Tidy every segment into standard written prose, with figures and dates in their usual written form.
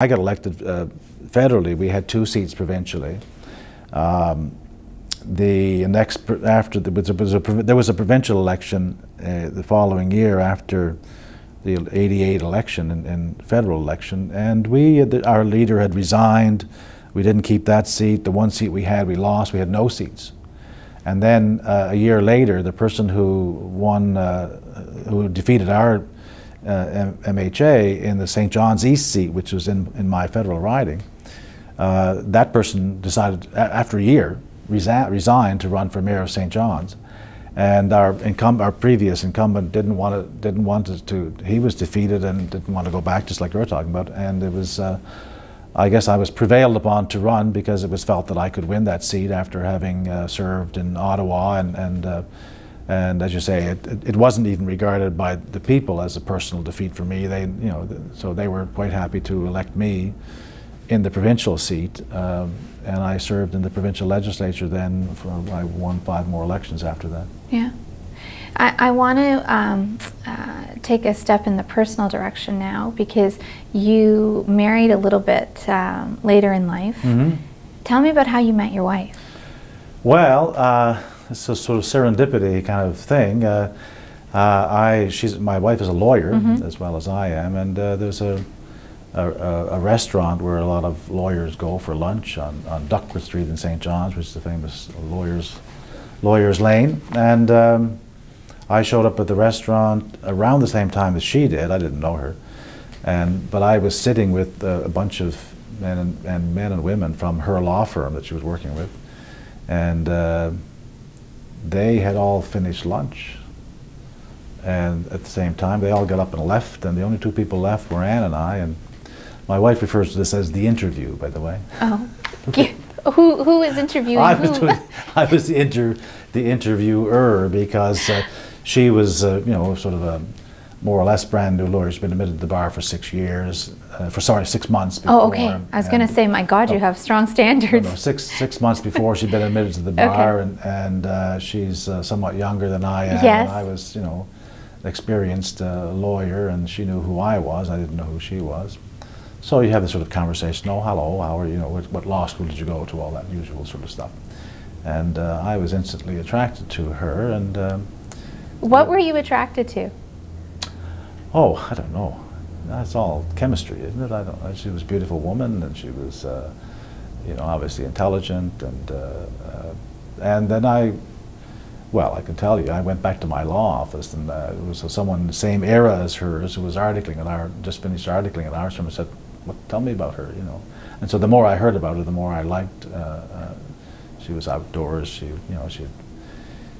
I got elected federally. We had 2 seats provincially. There was a provincial election the following year after the '88 election and federal election, and our leader had resigned. We didn't keep that seat. The 1 seat we had, we lost. We had no seats. And then a year later, the person who won, who defeated our MHA in the St. John's East seat, which was in my federal riding, that person decided, after a year, resigned to run for mayor of St. John's, and our previous incumbent didn't want to. He was defeated and didn't want to go back, just like you're talking about. And it was, I guess, I was prevailed upon to run because it was felt that I could win that seat after having served in Ottawa and as you say, it wasn't even regarded by the people as a personal defeat for me. So they were quite happy to elect me in the provincial seat, and I served in the provincial legislature then. I won 5 more elections after that. Yeah. I want to take a step in the personal direction now, because you married a little bit later in life. Mm-hmm. Tell me about how you met your wife. Well, it's a sort of serendipity kind of thing. My wife is a lawyer, mm-hmm. as well as I am, and there's a restaurant where a lot of lawyers go for lunch on Duckworth Street in St. John's, which is the famous lawyers lane. And I showed up at the restaurant around the same time as she did. I didn't know her, but I was sitting with a bunch of men and women from her law firm that she was working with, and they had all finished lunch, and at the same time they all got up and left, and the only 2 people left were Anne and I. And my wife refers to this as the interview, by the way. Oh, who is interviewing who? I was the interviewer, because she was, sort of a more or less brand new lawyer. She's been admitted to the bar for 6 years, 6 months before. Oh, okay. I was going to say, my God, you have strong standards. No, 6 months before she'd been admitted to the bar, okay. and she's somewhat younger than I am. Yes. And I was, an experienced lawyer, and she knew who I was. I didn't know who she was. So you have this sort of conversation. Oh, hello, how are you? What law school did you go to? All that usual sort of stuff. And I was instantly attracted to her. And what were you attracted to? Oh, I don't know. That's all chemistry, isn't it? I don't know. She was a beautiful woman, and she was, obviously intelligent, and then I can tell you, I went back to my law office, and it was someone in the same era as hers who was just finished articling at our firm, and said, tell me about her, And so the more I heard about her, the more I liked. She was outdoors.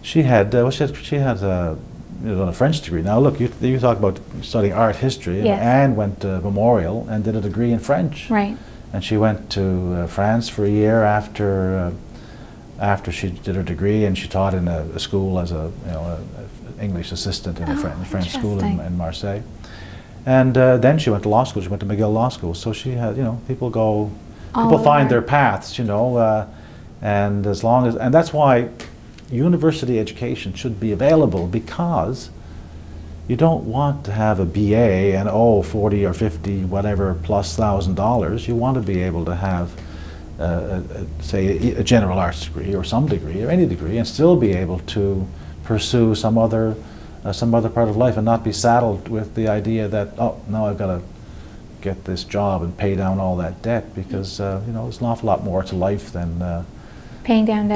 She had done a French degree. Now look, you talk about studying art history. Yes. Anne went to Memorial and did a degree in French. Right. And she went to France for a year after she did her degree, and she taught in a school as a English assistant in a French school in Marseille. And then she went to law school. She went to McGill Law School. So she had, people find their paths, and and that's why university education should be available, because you don't want to have a BA and $40 or $50 whatever plus $1,000. You want to be able to have say a general arts degree or some degree or any degree, and still be able to pursue some other part of life, and not be saddled with the idea that, oh, now I've got to get this job and pay down all that debt, because there's an awful lot more to life than paying down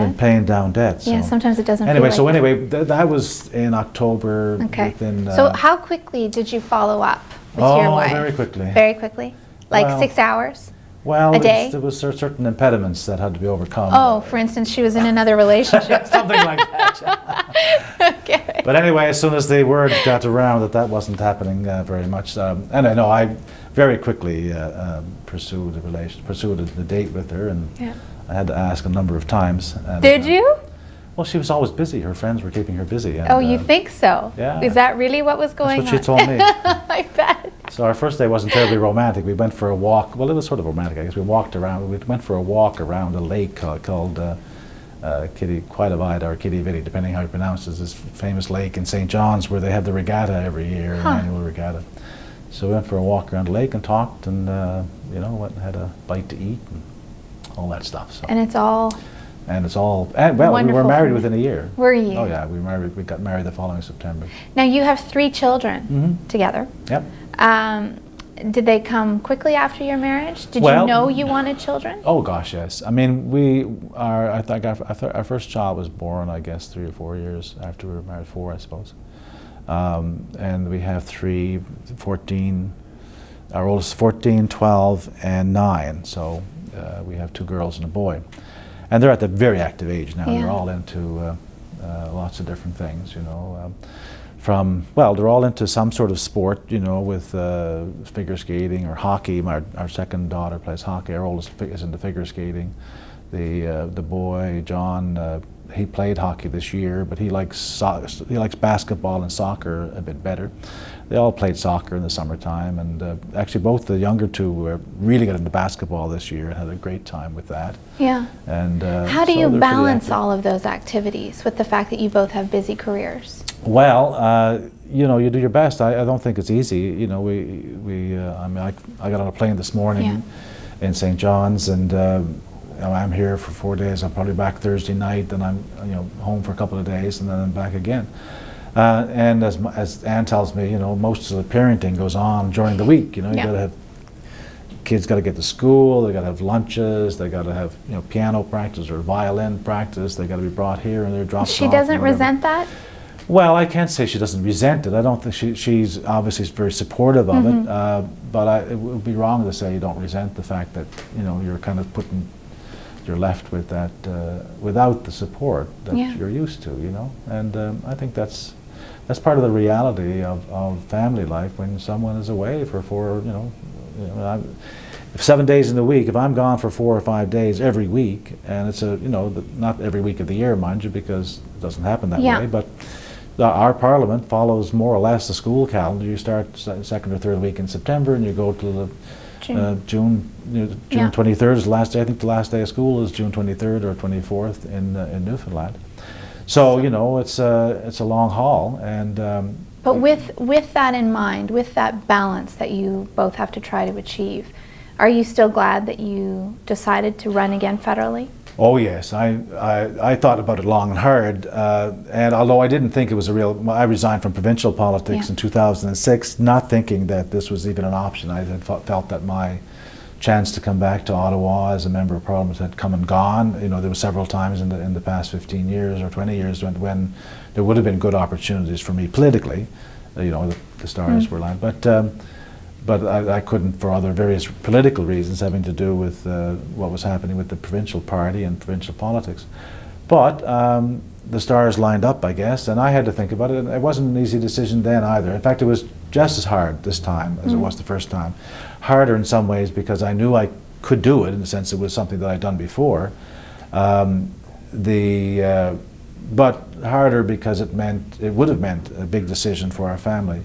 debt. Yeah, so sometimes it doesn't. Anyway, feel like that was in October. Okay. So how quickly did you follow up with your wife? Oh, very quickly. Very quickly, like 6 hours. Well, a day? There was certain impediments that had to be overcome. Oh, for instance, she was in another relationship. Something like that. Okay. But anyway, as soon as the word got around that wasn't happening very much, and I know I very quickly pursued the date with her, and yeah. I had to ask a number of times. And, did you? Well, she was always busy. Her friends were keeping her busy. And, oh, you think so? Yeah. Is that really what was going on? That's what she told me. I bet. So our first day wasn't terribly romantic. We went for a walk. Well, it was sort of romantic, I guess. We went for a walk around a lake called Quaidavide or Kitty Vitty, depending how you pronounce it. This famous lake in St. John's where they have the regatta every year, an annual regatta. So we went for a walk around the lake and talked, and you know, went and had a bite to eat and all that stuff. So. And it's all. And it's all. And, well, we were married within a year. Were you? Oh yeah, we got married the following September. Now you have 3 children together. Yep. Did they come quickly after your marriage? Did you know you wanted children? Oh gosh, yes. I mean, I think our first child was born, I guess, 3 or 4 years after we were married, 4, I suppose. And we have 3, 14, our oldest 14, 12, and 9. So we have 2 girls and a boy. And they're at the very active age now. Yeah. They're all into lots of different things, you know. Well, they're all into some sort of sport, you know, with figure skating or hockey. Our second daughter plays hockey. Our oldest is into figure skating. The boy, John, he played hockey this year, but he likes basketball and soccer a bit better. They all played soccer in the summertime, and actually both the younger 2 really got into basketball this year and had a great time with that. Yeah. And how do you balance all of those activities with the fact that you both have busy careers? Well, you know, you do your best. I don't think it's easy. You know, I mean, I got on a plane this morning in St. John's, and I'm here for 4 days. I'm probably back Thursday night, then I'm home for a couple of days, and then I'm back again. And as Anne tells me, you know, most of the parenting goes on during the week. You know, you got to have kids got to get to school. They got to have lunches. They got to have piano practice or violin practice. They got to be brought here and they're dropped off. She doesn't resent that? Well, I can't say she doesn't resent it. I don't think she's obviously very supportive of it. But it would be wrong to say you don't resent the fact that you're kind of you're left with that without the support that you're used to. And I think that's part of the reality of family life when someone is away for 7 days in the week. If I'm gone for 4 or 5 days every week, and it's not every week of the year, mind you, because it doesn't happen that way, but our Parliament follows more or less the school calendar. You start second or third week in September, and you go to the June 23rd is the last day. I think the last day of school is June 23rd or 24th in Newfoundland. So it's a long haul, and. But with that in mind, with that balance that you both have to try to achieve, are you still glad that you decided to run again federally? Oh yes, I thought about it long and hard, and although I didn't think it was I resigned from provincial politics in 2006, not thinking that this was even an option. I had felt that my chance to come back to Ottawa as a member of Parliament had come and gone. There were several times in the past 15 years or 20 years when there would have been good opportunities for me politically. The stars were aligned, but I couldn't for other various political reasons having to do with what was happening with the provincial party and provincial politics. But the stars lined up, I guess, and I had to think about it, and it wasn't an easy decision then either. In fact, it was just as hard this time as it was the first time. Harder in some ways because I knew I could do it, in the sense it was something that I'd done before. But harder because it would have meant a big decision for our family.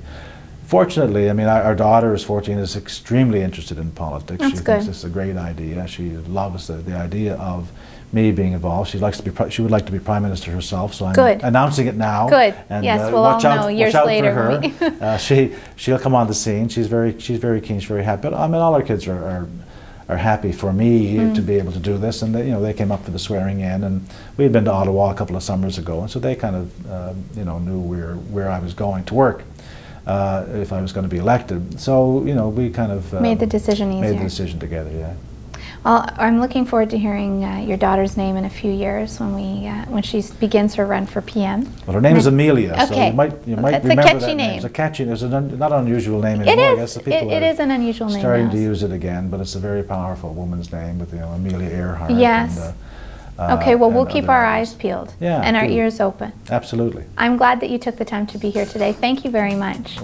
Fortunately, I mean, our daughter is 14, is extremely interested in politics. That's she good. thinks it's a great idea. She loves the idea of me being involved. She would like to be Prime Minister herself, so I'm announcing it now. Good. And, yes, we'll all know years later. Watch out for her. She'll come on the scene. She's very keen. She's very happy. But I mean, all our kids are happy for me to be able to do this, and they came up for the swearing in, and we had been to Ottawa a couple of summers ago, and so they kind of knew where I was going to work. If I was going to be elected. So, we kind of made the decision easier. Made the decision together, yeah. Well, I'm looking forward to hearing your daughter's name in a few years when she begins her run for PM. Well, her name is Amelia, so you might it's remember a catchy that name. It's a catchy name. It's not an unusual name anymore. It is. I guess people it is an unusual name. Starting to use it again, but it's a very powerful woman's name with Amelia Earhart. Yes. And, okay, well, we'll keep our eyes peeled and our ears open. Absolutely. I'm glad that you took the time to be here today. Thank you very much.